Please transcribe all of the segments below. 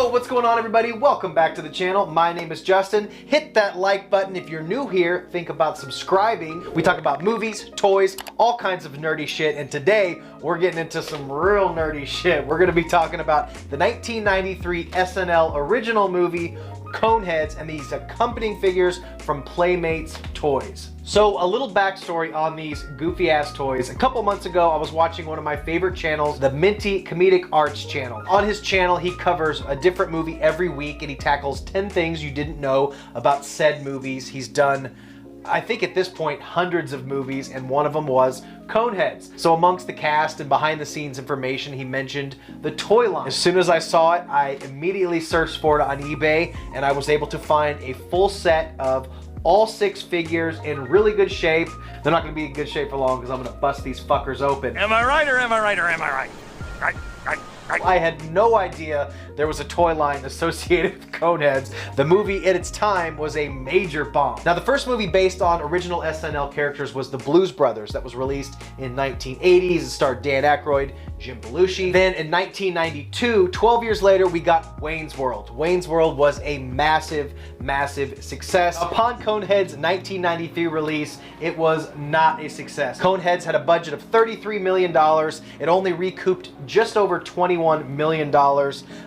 Yo, what's going on, everybody? Welcome back to the channel. My name is Justin. Hit that like button if you're new here. Think about subscribing. We talk about movies, toys, all kinds of nerdy shit, and today we're getting into some real nerdy shit. We're going to be talking about the 1993 SNL original movie Coneheads and these accompanying figures from Playmates Toys. So a little backstory on these goofy ass toys. A couple months ago, I was watching one of my favorite channels, the Minty Comedic Arts channel. On his channel, he covers a different movie every week and he tackles 10 things you didn't know about said movies. He's done, I think at this point, hundreds of movies, and one of them was Coneheads. So amongst the cast and behind the scenes information, he mentioned the toy line. As soon as I saw it, I immediately searched for it on eBay and I was able to find a full set of all 6 figures in really good shape. They're not gonna be in good shape for long because I'm gonna bust these fuckers open. Am I right or am I right or am I right? Right. I had no idea there was a toy line associated with Coneheads. The movie at its time was a major bomb. Now, the first movie based on original SNL characters was The Blues Brothers that was released in 1980s. It starred Dan Aykroyd, Jim Belushi. Then in 1992, 12 years later, we got Wayne's World. Wayne's World was a massive, massive success. Upon Coneheads' 1993 release, it was not a success. Coneheads had a budget of $33 million. It only recouped just over $21 million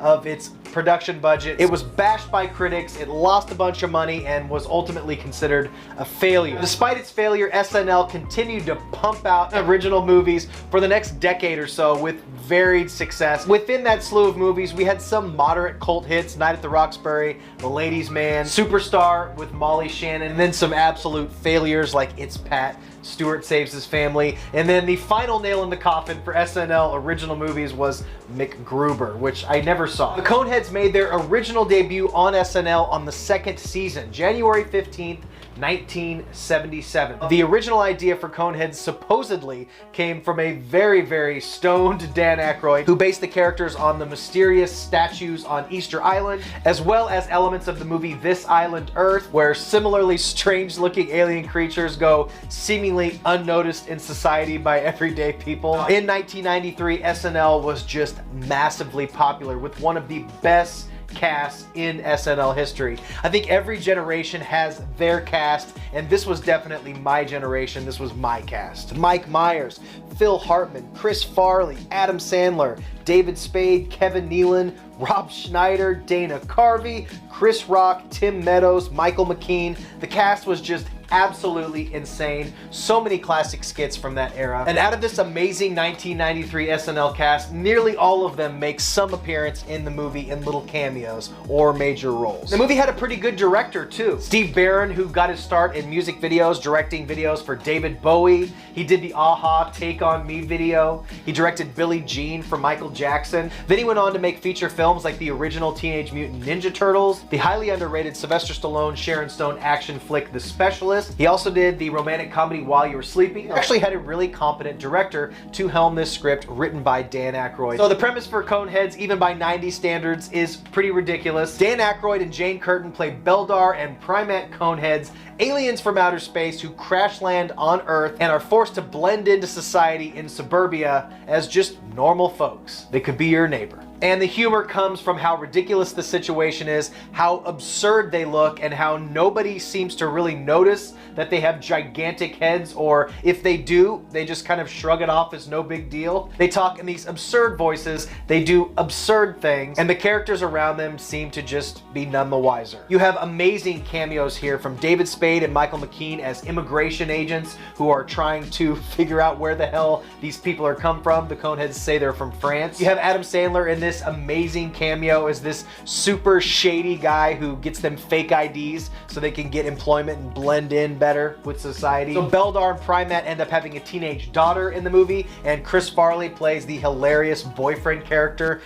of its production budget. It was bashed by critics, it lost a bunch of money, and was ultimately considered a failure. Despite its failure, SNL continued to pump out original movies for the next decade or so with varied success. Within that slew of movies, we had some moderate cult hits, Night at the Roxbury, The Ladies' Man, Superstar with Molly Shannon, and then some absolute failures like It's Pat, Stuart Saves His Family, and then the final nail in the coffin for SNL original movies was MacGruber, which I never saw. The Coneheads made their original debut on SNL on the 2nd season, January 15th, 1977. The original idea for Coneheads supposedly came from a very, very stoned Dan Aykroyd, who based the characters on the mysterious statues on Easter Island, as well as elements of the movie This Island Earth, where similarly strange-looking alien creatures go seemingly unnoticed in society by everyday people. In 1993, SNL was just massively popular with one of the best cast in SNL history. I think every generation has their cast, and this was definitely my generation. This was my cast. Mike Myers, Phil Hartman, Chris Farley, Adam Sandler, David Spade, Kevin Nealon, Rob Schneider, Dana Carvey, Chris Rock, Tim Meadows, Michael McKean. The cast was just absolutely insane. So many classic skits from that era. And out of this amazing 1993 SNL cast, nearly all of them make some appearance in the movie in little cameos or major roles. The movie had a pretty good director too. Steve Barron, who got his start in music videos, directing videos for David Bowie. He did the a-ha Take On Me video. He directed Billie Jean for Michael Jackson. Then he went on to make feature films like the original Teenage Mutant Ninja Turtles, the highly underrated Sylvester Stallone, Sharon Stone action flick The Specialist. He also did the romantic comedy While You Were Sleeping. He actually had a really competent director to helm this script written by Dan Aykroyd. So the premise for Coneheads, even by 90s standards, is pretty ridiculous. Dan Aykroyd and Jane Curtin play Beldar and Primat Coneheads, aliens from outer space who crash land on Earth and are forced to blend into society in suburbia as just normal folks. They could be your neighbor. And the humor comes from how ridiculous the situation is, how absurd they look, and how nobody seems to really notice that they have gigantic heads, or if they do, they just kind of shrug it off as no big deal. They talk in these absurd voices, they do absurd things, and the characters around them seem to just be none the wiser. You have amazing cameos here from David Spade and Michael McKean as immigration agents who are trying to figure out where the hell these people are come from. The Coneheads say they're from France. You have Adam Sandler in this amazing cameo as this super shady guy who gets them fake IDs so they can get employment and blend in better with society. So Beldar and Primat end up having a teenage daughter in the movie, and Chris Farley plays the hilarious boyfriend character.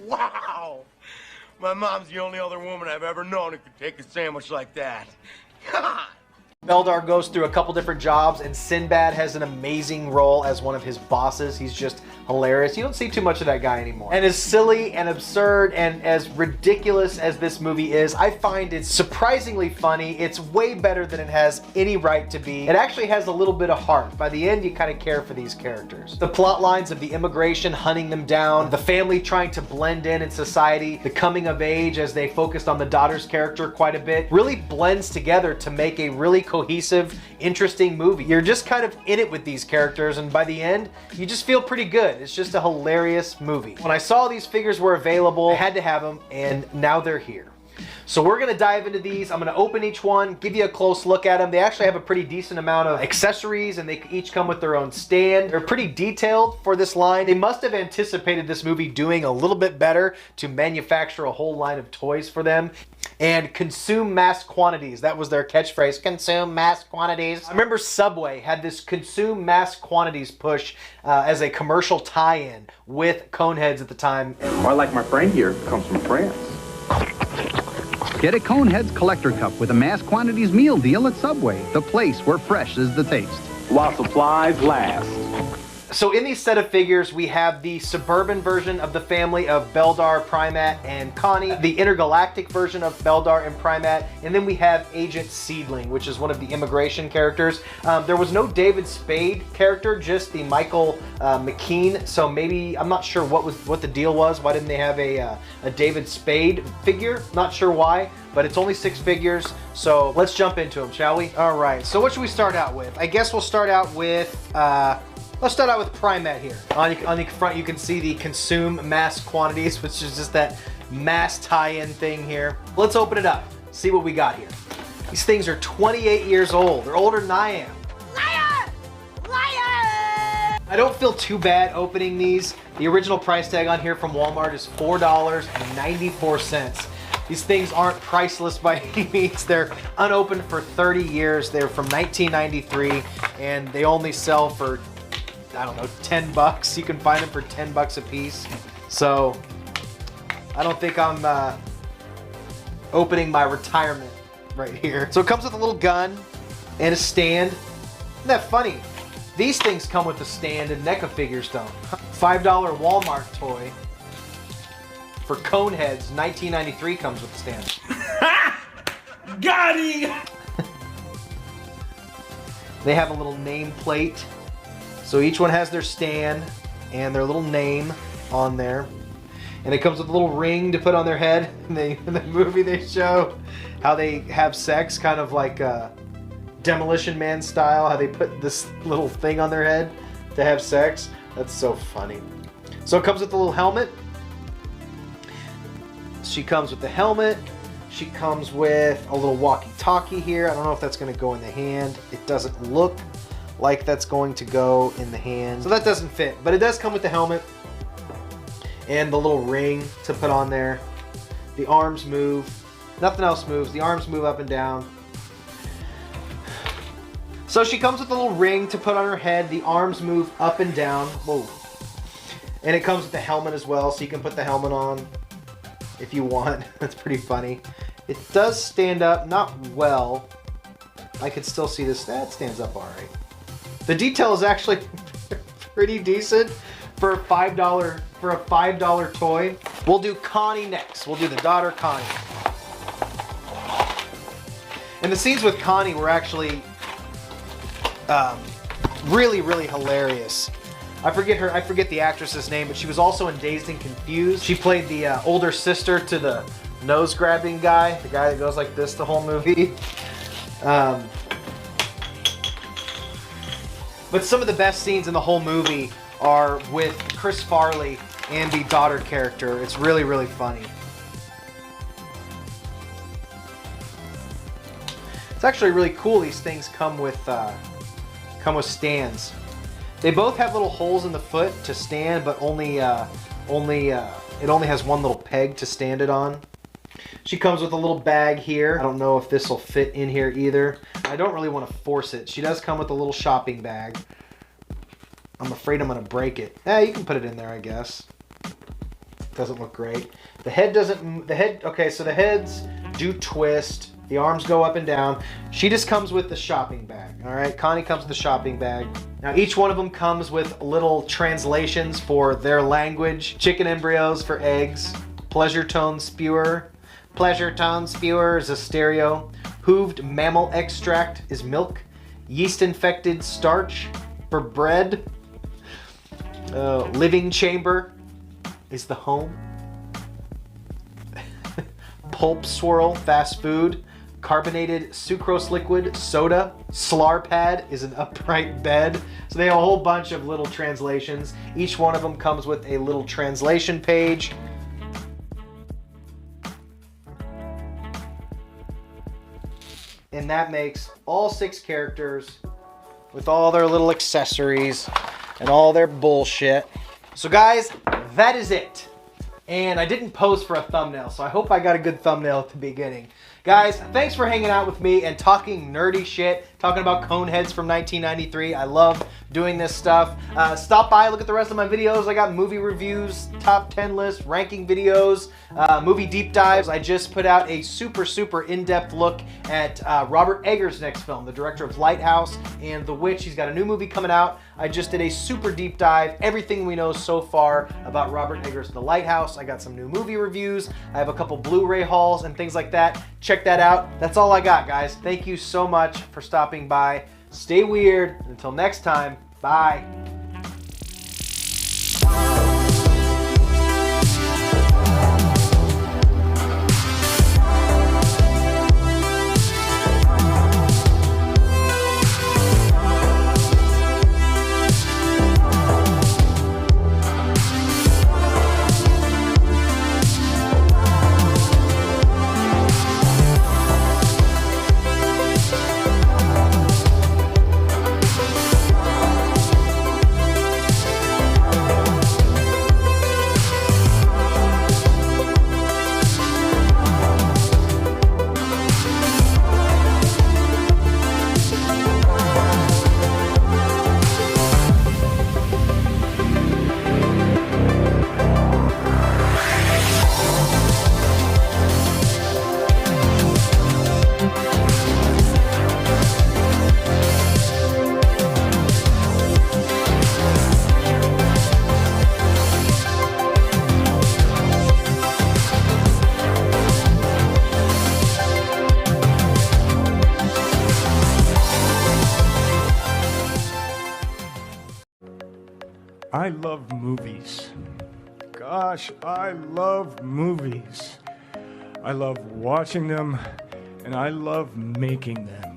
Wow! My mom's the only other woman I've ever known who could take a sandwich like that. God! Beldar goes through a couple different jobs, and Sinbad has an amazing role as one of his bosses. He's just hilarious. You don't see too much of that guy anymore. And as silly and absurd and as ridiculous as this movie is, I find it surprisingly funny. It's way better than it has any right to be. It actually has a little bit of heart. By the end, you kind of care for these characters. The plot lines of the immigration hunting them down, the family trying to blend in society, the coming of age as they focused on the daughter's character quite a bit, really blends together to make a really cohesive, interesting movie. You're just kind of in it with these characters, and by the end, you just feel pretty good. It's just a hilarious movie. When I saw these figures were available, I had to have them, and now they're here. So we're gonna dive into these. I'm gonna open each one, give you a close look at them. They actually have a pretty decent amount of accessories, and they each come with their own stand. They're pretty detailed for this line. They must have anticipated this movie doing a little bit better to manufacture a whole line of toys for them. And consume mass quantities. That was their catchphrase, consume mass quantities. I remember Subway had this consume mass quantities push as a commercial tie-in with Coneheads at the time. Or like my friend here, comes from France. Get a Coneheads collector cup with a mass quantities meal deal at Subway, the place where fresh is the taste. While supplies last. So in these set of figures, we have the suburban version of the family of Beldar, Primat, and Connie, the intergalactic version of Beldar and Primat, and then we have Agent Seedling, which is one of the immigration characters. There was no David Spade character, just the Michael McKean, so maybe, I'm not sure what the deal was. Why didn't they have a David Spade figure? Not sure why, but it's only 6 figures, so let's jump into them, shall we? All right, so what should we start out with? I guess we'll start out with... let's start out with Primat here. On the front, you can see the consume mass quantities, which is just that mass tie-in thing here. Let's open it up, see what we got here. These things are 28 years old. They're older than I am. Liar! Liar! I don't feel too bad opening these. The original price tag on here from Walmart is $4.94. These things aren't priceless by any means. They're unopened for 30 years. They're from 1993, and they only sell for, I don't know, 10 bucks. You can find them for 10 bucks a piece. So I don't think I'm opening my retirement right here. So it comes with a little gun and a stand. Isn't that funny? These things come with a stand and NECA figures don't. $5 Walmart toy for Coneheads, 1993 comes with a stand. Got him! They have a little name plate. So each one has their stand and their little name on there. And it comes with a little ring to put on their head. In the movie they show how they have sex, kind of like Demolition Man style, how they put this little thing on their head to have sex. That's so funny. So it comes with a little helmet. She comes with the helmet. She comes with a little walkie-talkie here. I don't know if that's going to go in the hand. It doesn't look like that's going to go in the hand. So that doesn't fit, but it does come with the helmet and the little ring to put on there. The arms move. Nothing else moves. The arms move up and down. So she comes with a little ring to put on her head. The arms move up and down. Whoa. And it comes with the helmet as well, so you can put the helmet on if you want. That's pretty funny. It does stand up, not well. I can still see this. That stands up all right. The detail is actually pretty decent for a $5 toy. We'll do Connie next. We'll do the daughter Connie. And the scenes with Connie were actually really, really hilarious. I forget the actress's name, but she was also in Dazed and Confused. She played the older sister to the nose-grabbing guy, the guy that goes like this the whole movie. But some of the best scenes in the whole movie are with Chris Farley and the daughter character. It's really, really funny. It's actually really cool. These things come with stands. They both have little holes in the foot to stand, but it only has one little peg to stand it on. She comes with a little bag here. I don't know if this will fit in here either. I don't really want to force it. She does come with a little shopping bag. I'm afraid I'm going to break it. You can put it in there, I guess. Doesn't look great. The head doesn't, okay, so the heads do twist The arms go up and down. She just comes with the shopping bag, all right? Connie comes with the shopping bag. Now, each one of them comes with little translations for their language. Chicken embryos for eggs. Pleasure tone spewer. Pleasure tone spewer is a stereo. Hooved mammal extract is milk. Yeast infected starch for bread. Living chamber is the home. Pulp swirl, fast food. Carbonated sucrose liquid, soda. Slar pad is an upright bed. So they have a whole bunch of little translations. Each one of them comes with a little translation page. And that makes all 6 characters with all their little accessories and all their bullshit. So guys, that is it. And I didn't pose for a thumbnail, so I hope I got a good thumbnail at the beginning. Guys, thanks for hanging out with me and talking nerdy shit, talking about Coneheads from 1993. I love doing this stuff. Stop by, look at the rest of my videos. I got movie reviews, top 10 lists, ranking videos, movie deep dives. I just put out a super in-depth look at Robert Eggers' next film, the director of Lighthouse and The Witch. He's got a new movie coming out. I just did a super deep dive, everything we know so far about Robert Eggers' The Lighthouse. I got some new movie reviews. I have a couple Blu-ray hauls and things like that. Check that out. That's all I got, guys. Thank you so much for stopping by. Stay weird. Until next time, bye. I love movies. Gosh, I love movies. I love watching them, and I love making them.